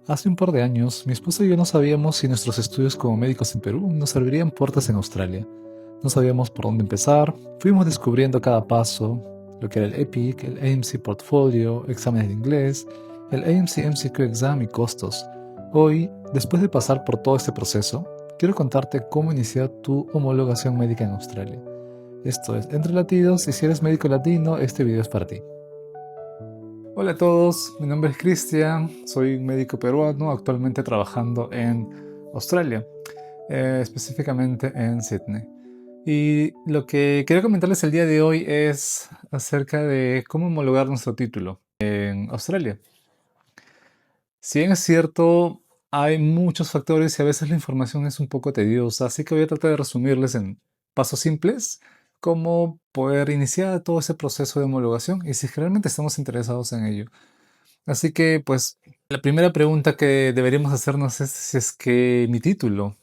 Hace un par de años, mi esposa y yo no sabíamos si nuestros estudios como médicos en Perú nos abrirían puertas en Australia. No sabíamos por dónde empezar, fuimos descubriendo cada paso, lo que era el EPIC, el AMC Portfolio, exámenes de inglés, el AMC MCQ Exam y costos. Hoy, después de pasar por todo este proceso, quiero contarte cómo iniciar tu homologación médica en Australia. Esto es Entre Latidos y si eres médico latino, este video es para ti. Hola a todos, mi nombre es Cristian, soy un médico peruano actualmente trabajando en Australia, específicamente en Sydney. Y lo que quiero comentarles el día de hoy es acerca de cómo homologar nuestro título en Australia. Si bien es cierto, hay muchos factores y a veces la información es un poco tediosa, así que voy a tratar de resumirles en pasos simples cómo poder iniciar todo ese proceso de homologación y si realmente estamos interesados en ello. Así que, pues, la primera pregunta que deberíamos hacernos es si es que mi título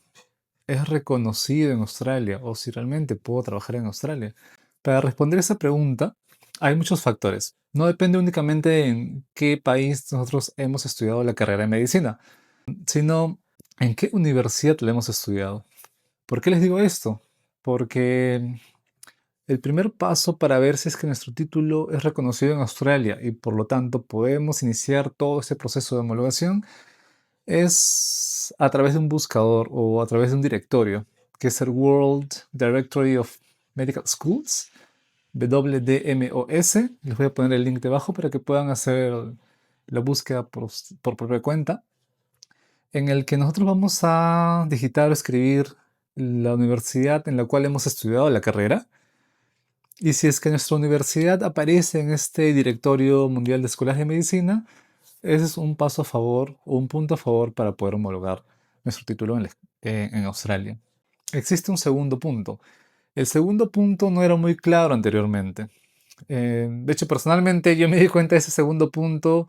es reconocido en Australia o si realmente puedo trabajar en Australia. Para responder esa pregunta, hay muchos factores. No depende únicamente en qué país nosotros hemos estudiado la carrera de medicina, sino en qué universidad la hemos estudiado. ¿Por qué les digo esto? Porque el primer paso para ver si es que nuestro título es reconocido en Australia y por lo tanto podemos iniciar todo este proceso de homologación es a través de un buscador o a través de un directorio, que es el World Directory of Medical Schools, WDMOS. Les voy a poner el link debajo para que puedan hacer la búsqueda por propia cuenta, en el que nosotros vamos a digitar o escribir la universidad en la cual hemos estudiado la carrera. Y si es que nuestra universidad aparece en este directorio mundial de escuelas de medicina, ese es un paso a favor o un punto a favor para poder homologar nuestro título en Australia. Existe un segundo punto. El segundo punto no era muy claro anteriormente. De hecho, personalmente yo me di cuenta de ese segundo punto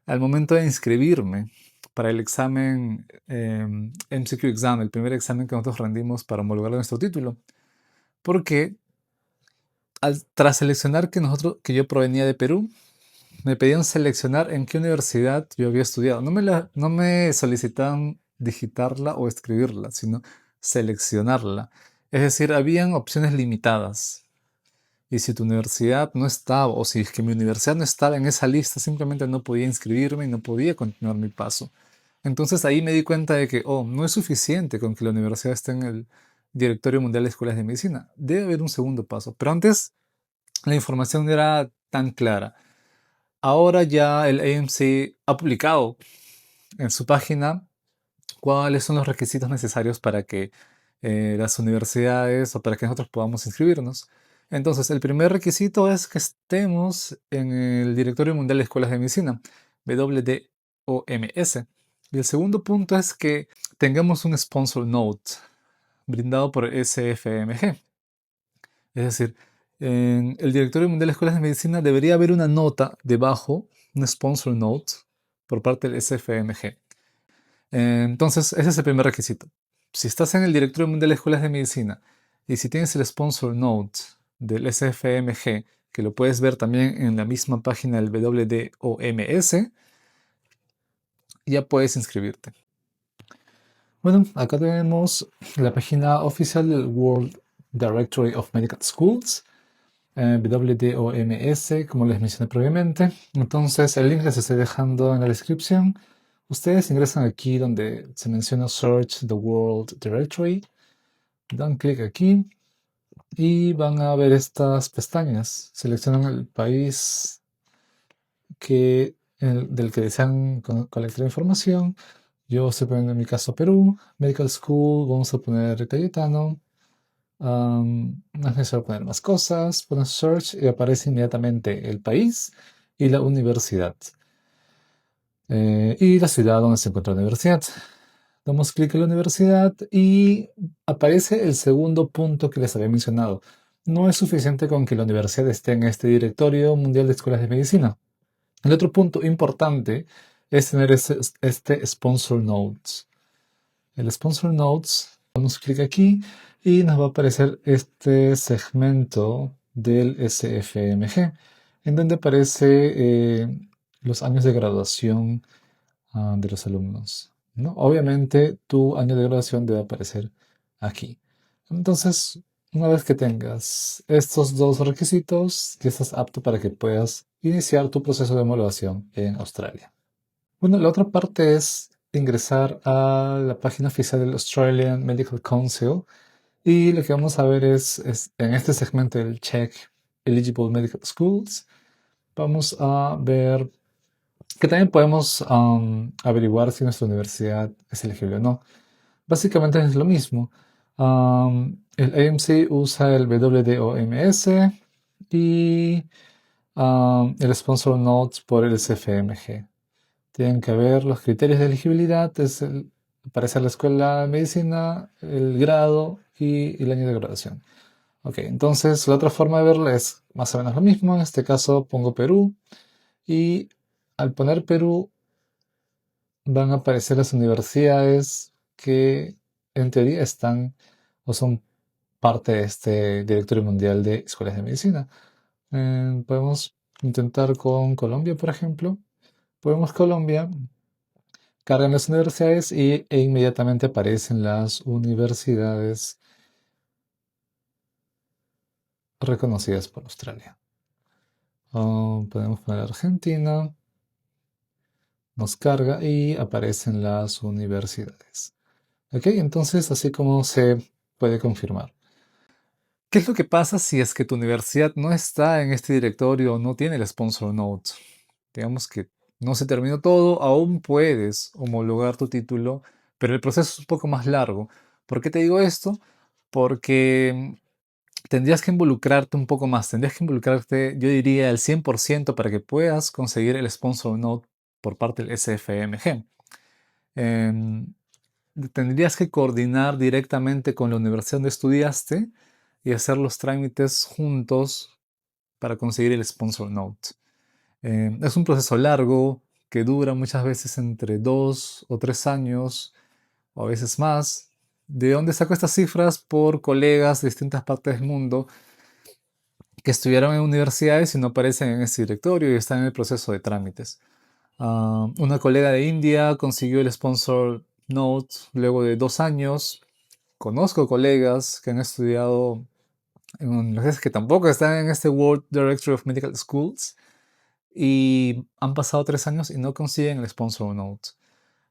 al momento de inscribirme para el examen MCQ Exam, el primer examen que nosotros rendimos para homologar nuestro título. Porque tras seleccionar que yo provenía de Perú, me pedían seleccionar en qué universidad yo había estudiado. No me solicitaban digitarla o escribirla, sino seleccionarla. Es decir, habían opciones limitadas. Y si tu universidad no estaba, o si es que mi universidad no estaba en esa lista, simplemente no podía inscribirme y no podía continuar mi paso. Entonces ahí me di cuenta de que, oh, no es suficiente con que la universidad esté en el Directorio Mundial de Escuelas de Medicina. Debe haber un segundo paso. Pero antes la información no era tan clara. Ahora ya el AMC ha publicado en su página cuáles son los requisitos necesarios para que las universidades o para que nosotros podamos inscribirnos. Entonces, el primer requisito es que estemos en el Directorio Mundial de Escuelas de Medicina, WDOMS. Y el segundo punto es que tengamos un sponsor note brindado por SFMG. Es decir, en el Directorio Mundial de Escuelas de Medicina debería haber una nota debajo, un sponsor note, por parte del SFMG. Entonces, ese es el primer requisito. Si estás en el Directorio Mundial de Escuelas de Medicina y si tienes el sponsor note del SFMG, que lo puedes ver también en la misma página del WDOMS, ya puedes inscribirte. Bueno, acá tenemos la página oficial del World Directory of Medical Schools, WDOMS, como les mencioné previamente. Entonces, el link les estoy dejando en la descripción. Ustedes ingresan aquí donde se menciona Search the World Directory, dan clic aquí y van a ver estas pestañas. Seleccionan el país del que desean colectar información. Yo estoy poniendo en mi caso Perú, Medical School, vamos a poner Cayetano. No es necesario poner más cosas, pones Search y aparece inmediatamente el país y la universidad. Y la ciudad donde se encuentra la universidad. Damos clic en la universidad y aparece el segundo punto que les había mencionado. No es suficiente con que la universidad esté en este directorio mundial de escuelas de medicina. El otro punto importante es tener este Sponsor Notes. El Sponsor Notes, damos clic aquí y nos va a aparecer este segmento del SFMG, en donde aparece los años de graduación de los alumnos, ¿no? Obviamente tu año de graduación debe aparecer aquí. Entonces, una vez que tengas estos dos requisitos, ya estás apto para que puedas iniciar tu proceso de homologación en Australia. Bueno, la otra parte es ingresar a la página oficial del Australian Medical Council y lo que vamos a ver es en este segmento del Check Eligible Medical Schools, vamos a ver que también podemos averiguar si nuestra universidad es elegible o no. Básicamente es lo mismo. El AMC usa el WDOMS y el Sponsor Notes por el SFMG. Tienen que ver los criterios de elegibilidad, para hacer la escuela de medicina, el grado y el año de graduación. Ok, entonces la otra forma de verla es más o menos lo mismo. En este caso pongo Perú y al poner Perú van a aparecer las universidades que en teoría están o son parte de este directorio mundial de escuelas de medicina. Podemos intentar con Colombia, por ejemplo. Ponemos Colombia, cargan las universidades e inmediatamente aparecen las universidades reconocidas por Australia. Podemos poner Argentina, nos carga y aparecen las universidades. Ok, entonces así como se puede confirmar. ¿Qué es lo que pasa si es que tu universidad no está en este directorio o no tiene el sponsor note? Digamos que no se terminó todo, aún puedes homologar tu título, pero el proceso es un poco más largo. ¿Por qué te digo esto? Porque tendrías que involucrarte un poco más, tendrías que involucrarte, yo diría, al 100% para que puedas conseguir el sponsor note por parte del SFMG. Em, Tendrías que coordinar directamente con la universidad donde estudiaste y hacer los trámites juntos para conseguir el sponsor note. Es un proceso largo que dura muchas veces entre 2 o 3 años o a veces más. ¿De dónde saco estas cifras? Por colegas de distintas partes del mundo que estudiaron en universidades y no aparecen en este directorio y están en el proceso de trámites. Una colega de India consiguió el sponsor note luego de 2 años. Conozco colegas que han estudiado en universidades que tampoco están en este World Directory of Medical Schools y han pasado 3 años y no consiguen el sponsor note.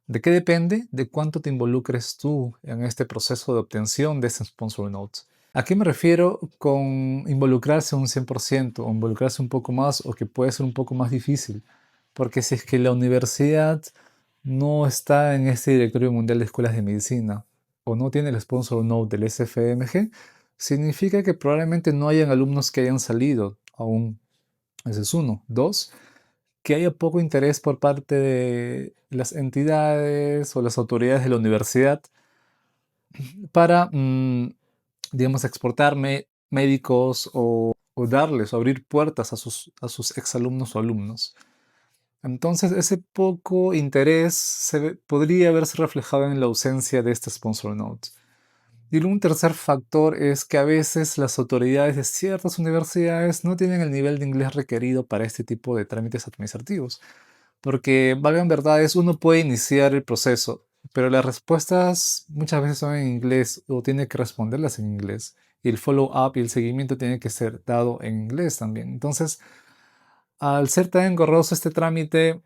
¿De qué depende? De cuánto te involucres tú en este proceso de obtención de ese sponsor note. ¿A qué me refiero con involucrarse un 100% o involucrarse un poco más o que puede ser un poco más difícil? Porque si es que la universidad no está en este directorio mundial de escuelas de medicina o no tiene el sponsor note del SFMG, significa que probablemente no hayan alumnos que hayan salido aún. Ese es uno. Dos, que haya poco interés por parte de las entidades o las autoridades de la universidad para, digamos, exportar médicos o darles o abrir puertas a sus exalumnos o alumnos. Entonces, ese poco interés podría verse reflejado en la ausencia de este sponsor note. Y un tercer factor es que a veces las autoridades de ciertas universidades no tienen el nivel de inglés requerido para este tipo de trámites administrativos. Porque, valgan verdades, uno puede iniciar el proceso, pero las respuestas muchas veces son en inglés o tiene que responderlas en inglés. Y el follow-up y el seguimiento tiene que ser dado en inglés también. Entonces, al ser tan engorroso este trámite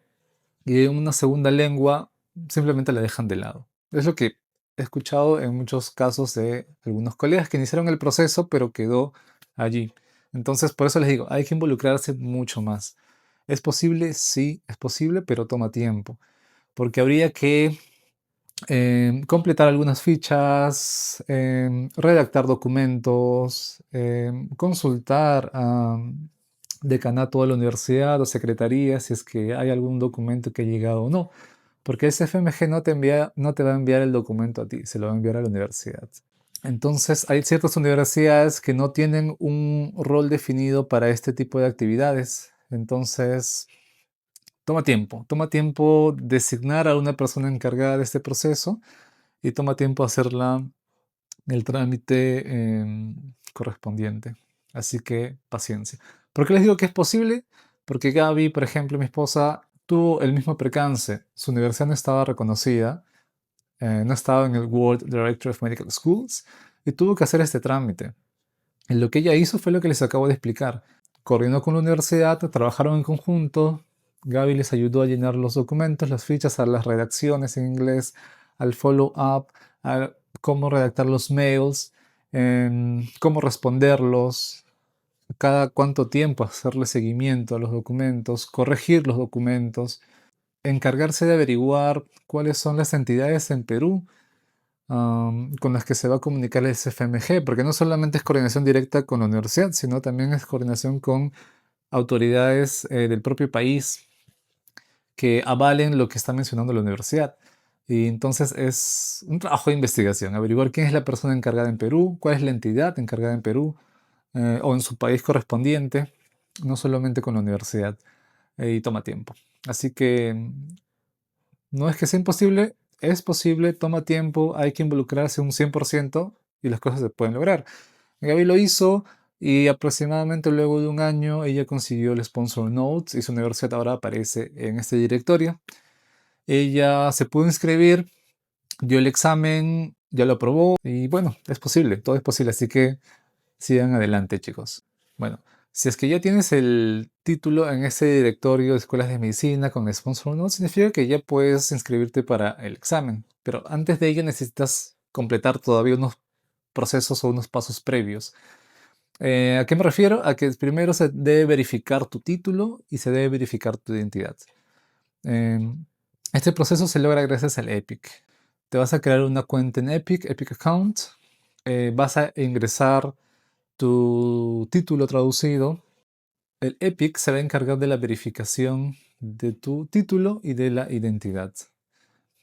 y en una segunda lengua, simplemente la dejan de lado. Es lo que he escuchado en muchos casos de algunos colegas que iniciaron el proceso, pero quedó allí. Entonces, por eso les digo, hay que involucrarse mucho más. ¿Es posible? Sí, es posible, pero toma tiempo. Porque habría que completar algunas fichas, redactar documentos, consultar a decanato de la universidad o secretaría si es que hay algún documento que ha llegado o no. Porque ese FMG no te va a enviar el documento a ti, se lo va a enviar a la universidad. Entonces, hay ciertas universidades que no tienen un rol definido para este tipo de actividades. Entonces, toma tiempo designar a una persona encargada de este proceso y toma tiempo hacerla el trámite correspondiente. Así que paciencia. ¿Por qué les digo que es posible? Porque Gaby, por ejemplo, mi esposa, tuvo el mismo percance. Su universidad no estaba reconocida, no estaba en el World Directory of Medical Schools y tuvo que hacer este trámite. Y lo que ella hizo fue lo que les acabo de explicar. Coordinó con la universidad, trabajaron en conjunto. Gaby les ayudó a llenar los documentos, las fichas, a las redacciones en inglés, al follow-up, a cómo redactar los mails, cómo responderlos, cada cuánto tiempo hacerle seguimiento a los documentos, corregir los documentos, encargarse de averiguar cuáles son las entidades en Perú con las que se va a comunicar el SFMG, porque no solamente es coordinación directa con la universidad, sino también es coordinación con autoridades del propio país que avalen lo que está mencionando la universidad. Y entonces es un trabajo de investigación, averiguar quién es la persona encargada en Perú, cuál es la entidad encargada en Perú o en su país correspondiente, no solamente con la universidad, y toma tiempo. Así que no es que sea imposible, es posible, toma tiempo, hay que involucrarse un 100% y las cosas se pueden lograr. Gaby lo hizo y aproximadamente luego de un año ella consiguió el Sponsor Notes y su universidad ahora aparece en este directorio. Ella se pudo inscribir, dio el examen, ya lo aprobó y bueno, es posible, todo es posible, así que sigan adelante, chicos. Bueno, si es que ya tienes el título en ese directorio de escuelas de medicina con Sponsor Notes, significa que ya puedes inscribirte para el examen. Pero antes de ello necesitas completar todavía unos procesos o unos pasos previos. ¿A qué me refiero? A que primero se debe verificar tu título y se debe verificar tu identidad. Este proceso se logra gracias al Epic. Te vas a crear una cuenta en Epic, Epic Account. Vas a ingresar tu título traducido. El Epic se va a encargar de la verificación de tu título y de la identidad.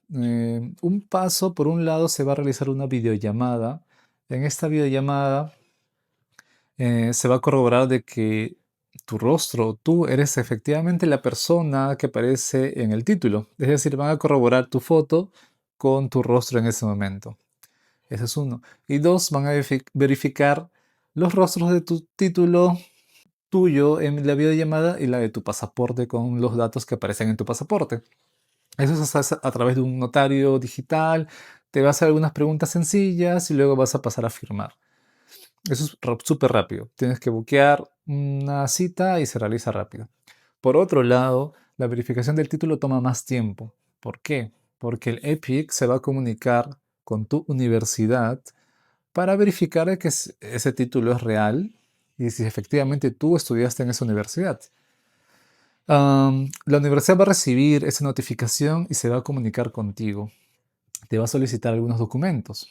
Un paso, por un lado, se va a realizar una videollamada. En esta videollamada se va a corroborar de que tu rostro, tú eres efectivamente la persona que aparece en el título. Es decir, van a corroborar tu foto con tu rostro en ese momento. Ese es uno. Y dos, van a verificar los rostros de tu título tuyo en la videollamada y la de tu pasaporte con los datos que aparecen en tu pasaporte. Eso se hace a través de un notario digital, te va a hacer algunas preguntas sencillas y luego vas a pasar a firmar. Eso es súper rápido. Tienes que buquear una cita y se realiza rápido. Por otro lado, la verificación del título toma más tiempo. ¿Por qué? Porque el EPIC se va a comunicar con tu universidad para verificar que ese título es real y si efectivamente tú estudiaste en esa universidad. La universidad va a recibir esa notificación y se va a comunicar contigo. Te va a solicitar algunos documentos.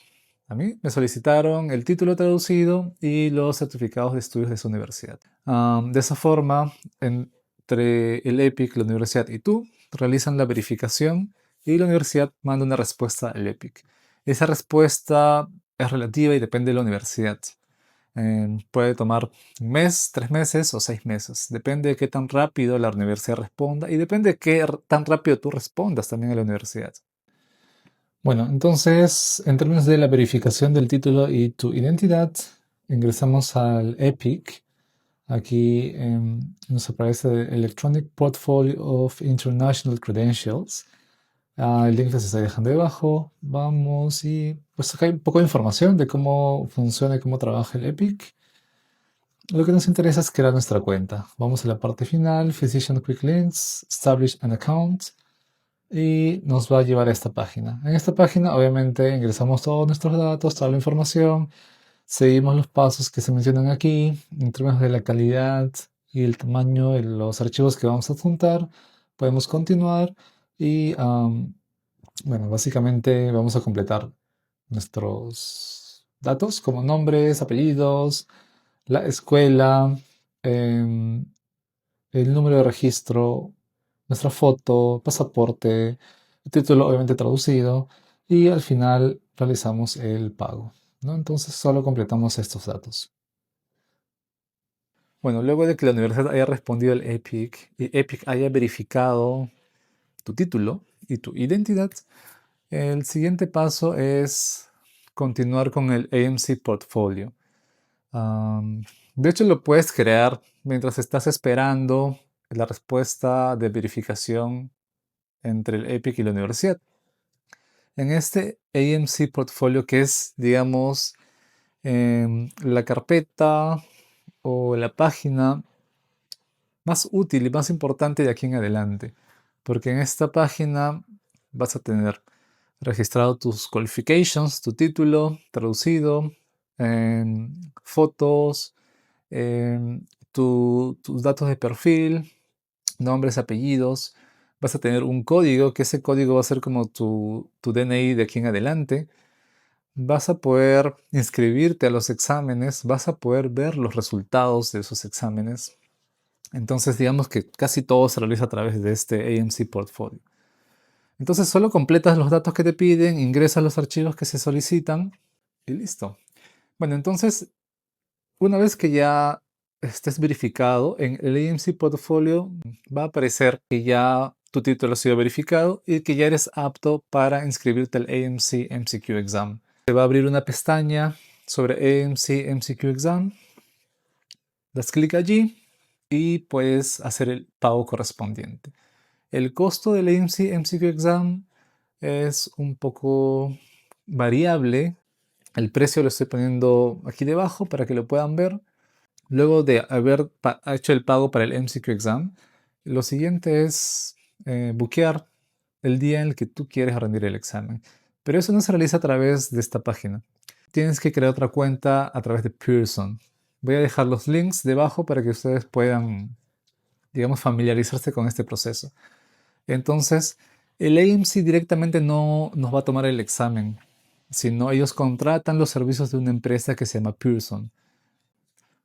A mí me solicitaron el título traducido y los certificados de estudios de esa universidad. De esa forma, entre el EPIC, la universidad y tú, realizan la verificación y la universidad manda una respuesta al EPIC. Esa respuesta es relativa y depende de la universidad. Puede tomar un mes, 3 meses o 6 meses. Depende de qué tan rápido la universidad responda y depende de qué tan rápido tú respondas también a la universidad. Bueno, entonces, en términos de la verificación del título y tu identidad, ingresamos al EPIC. Aquí nos aparece Electronic Portfolio of International Credentials. El link les estoy dejando debajo. Vamos y pues acá hay un poco de información de cómo funciona y cómo trabaja el EPIC. Lo que nos interesa es crear nuestra cuenta. Vamos a la parte final, Physician Quick Links, Establish an Account y nos va a llevar a esta página. En esta página obviamente ingresamos todos nuestros datos, toda la información, seguimos los pasos que se mencionan aquí en términos de la calidad y el tamaño de los archivos que vamos a adjuntar. Podemos continuar y bueno, básicamente vamos a completar nuestros datos como nombres, apellidos, la escuela, em, el número de registro, nuestra foto, pasaporte, el título obviamente traducido y al final realizamos el pago, ¿no? Entonces solo completamos estos datos. Bueno, luego de que la universidad haya respondido al EPIC y EPIC haya verificado tu título y tu identidad, el siguiente paso es continuar con el AMC Portfolio. De hecho, lo puedes crear mientras estás esperando la respuesta de verificación entre el EPIC y la universidad. En este AMC Portfolio, que es, digamos, la carpeta o la página más útil y más importante de aquí en adelante, porque en esta página vas a tener registrado tus qualifications, tu título traducido, fotos, tus datos de perfil, nombres, apellidos. Vas a tener un código, que ese código va a ser como tu DNI de aquí en adelante. Vas a poder inscribirte a los exámenes, vas a poder ver los resultados de esos exámenes. Entonces, digamos que casi todo se realiza a través de este AMC Portfolio. Entonces, solo completas los datos que te piden, ingresas los archivos que se solicitan y listo. Bueno, entonces, una vez que ya estés verificado, en el AMC Portfolio va a aparecer que ya tu título ha sido verificado y que ya eres apto para inscribirte al AMC MCQ Exam. Te va a abrir una pestaña sobre AMC MCQ Exam. Das clic allí y puedes hacer el pago correspondiente. El costo del AMC MCQ Exam es un poco variable. El precio lo estoy poniendo aquí debajo para que lo puedan ver. Luego de haber hecho el pago para el MCQ Exam, lo siguiente es buquear el día en el que tú quieres rendir el examen. Pero eso no se realiza a través de esta página. Tienes que crear otra cuenta a través de Pearson. Voy a dejar los links debajo para que ustedes puedan, digamos, familiarizarse con este proceso. Entonces, el AMC directamente no nos va a tomar el examen, sino ellos contratan los servicios de una empresa que se llama Pearson.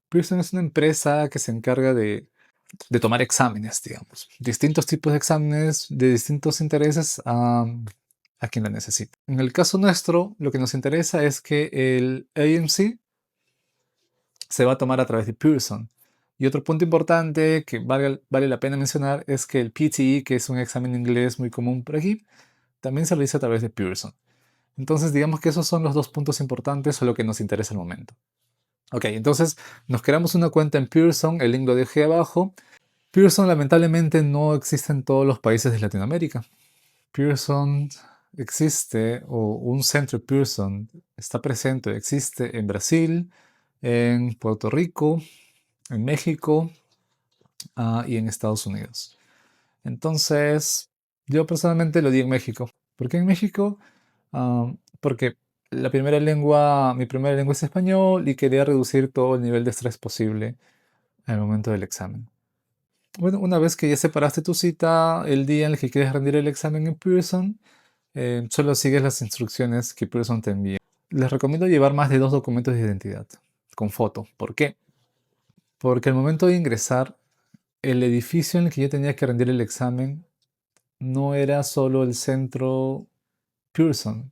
Pearson es una empresa que se encarga de tomar exámenes, digamos, distintos tipos de exámenes de distintos intereses a quien la necesita. En el caso nuestro, lo que nos interesa es que el AMC se va a tomar a través de Pearson. Y otro punto importante que vale la pena mencionar es que el PTE, que es un examen de inglés muy común por aquí, también se realiza a través de Pearson. Entonces, digamos que esos son los dos puntos importantes o lo que nos interesa al momento. Ok, entonces nos creamos una cuenta en Pearson, el link lo dejé abajo. Pearson lamentablemente no existe en todos los países de Latinoamérica. Pearson existe, o un centro Pearson está presente, existe en Brasil, en Puerto Rico, en México y en Estados Unidos. Entonces, yo personalmente lo di en México. ¿Por qué en México? Porque mi primera lengua es español y quería reducir todo el nivel de estrés posible al momento del examen. Bueno, una vez que ya separaste tu cita, el día en el que quieres rendir el examen en Pearson, solo sigues las instrucciones que Pearson te envía. Les recomiendo llevar más de 2 documentos de identidad con foto. ¿Por qué? Porque al momento de ingresar, el edificio en el que yo tenía que rendir el examen no era solo el centro Pearson.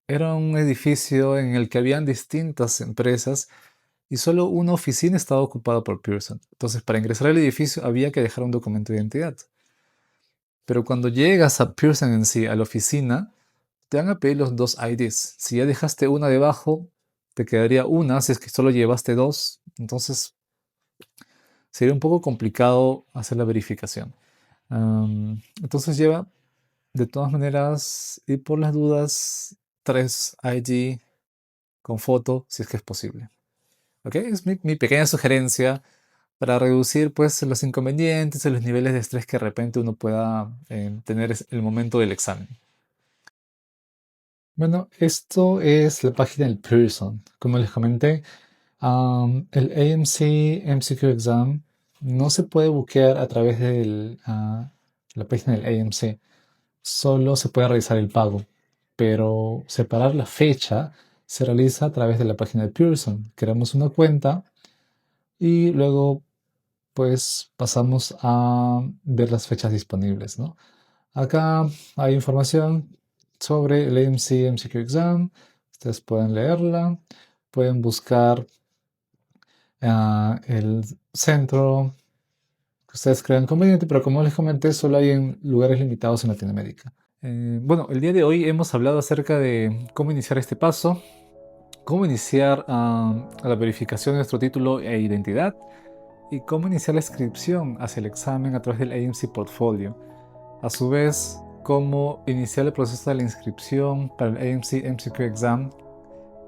Era un edificio en el que habían distintas empresas y solo una oficina estaba ocupada por Pearson. Entonces, para ingresar al edificio había que dejar un documento de identidad. Pero cuando llegas a Pearson en sí, a la oficina, te van a pedir los dos IDs. Si ya dejaste una debajo, te quedaría una si es que solo llevaste dos. Entonces, sería un poco complicado hacer la verificación. Entonces lleva, de todas maneras, y por las dudas, 3 ID con foto, si es que es posible. ¿Ok? Es mi pequeña sugerencia para reducir pues los inconvenientes y los niveles de estrés que de repente uno pueda tener el momento del examen. Bueno, esto es la página del Pearson. Como les comenté, el AMC MCQ Exam no se puede buquear a través de la página del AMC. Solo se puede realizar el pago. Pero separar la fecha se realiza a través de la página de Pearson. Creamos una cuenta y luego pues pasamos a ver las fechas disponibles, ¿no? Acá hay información sobre el AMC MCQ Exam. Ustedes pueden leerla, pueden buscar el centro que ustedes crean conveniente, pero como les comenté, solo hay en lugares limitados en Latinoamérica. Bueno, el día de hoy hemos hablado acerca de cómo iniciar este paso, cómo iniciar a la verificación de nuestro título e identidad. y cómo iniciar la inscripción hacia el examen a través del AMC Portfolio. A su vez, cómo iniciar el proceso de la inscripción para el AMC MCQ Exam,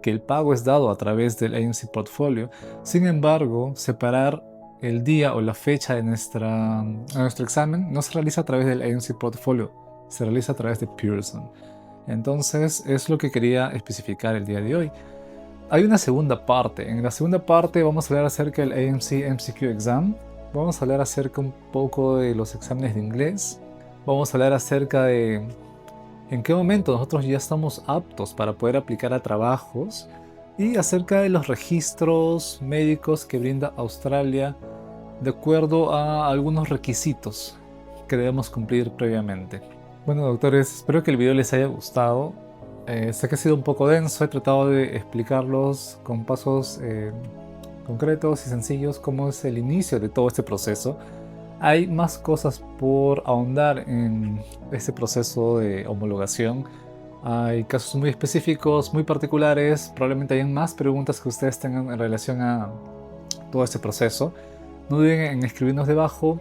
que el pago es dado a través del AMC Portfolio. Sin embargo, separar el día o la fecha de nuestro examen no se realiza a través del AMC Portfolio, se realiza a través de Pearson. Entonces, es lo que quería especificar el día de hoy. Hay una segunda parte. En la segunda parte vamos a hablar acerca del AMC MCQ Exam. Vamos a hablar acerca un poco de los exámenes de inglés. Vamos a hablar acerca de en qué momento nosotros ya estamos aptos para poder aplicar a trabajos y acerca de los registros médicos que brinda Australia de acuerdo a algunos requisitos que debemos cumplir previamente. Bueno, doctores, espero que el video les haya gustado. Sé que ha sido un poco denso, he tratado de explicarlos con pasos concretos y sencillos cómo es el inicio de todo este proceso. Hay más cosas por ahondar en este proceso de homologación. Hay casos muy específicos, muy particulares. Probablemente hayan más preguntas que ustedes tengan en relación a todo este proceso. No duden en escribirnos debajo.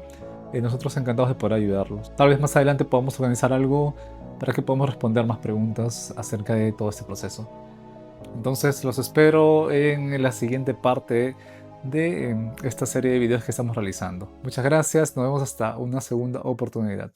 Nosotros encantados de poder ayudarlos. Tal vez más adelante podamos organizar algo para que podamos responder más preguntas acerca de todo este proceso. Entonces los espero en la siguiente parte de esta serie de videos que estamos realizando. Muchas gracias, nos vemos hasta una segunda oportunidad.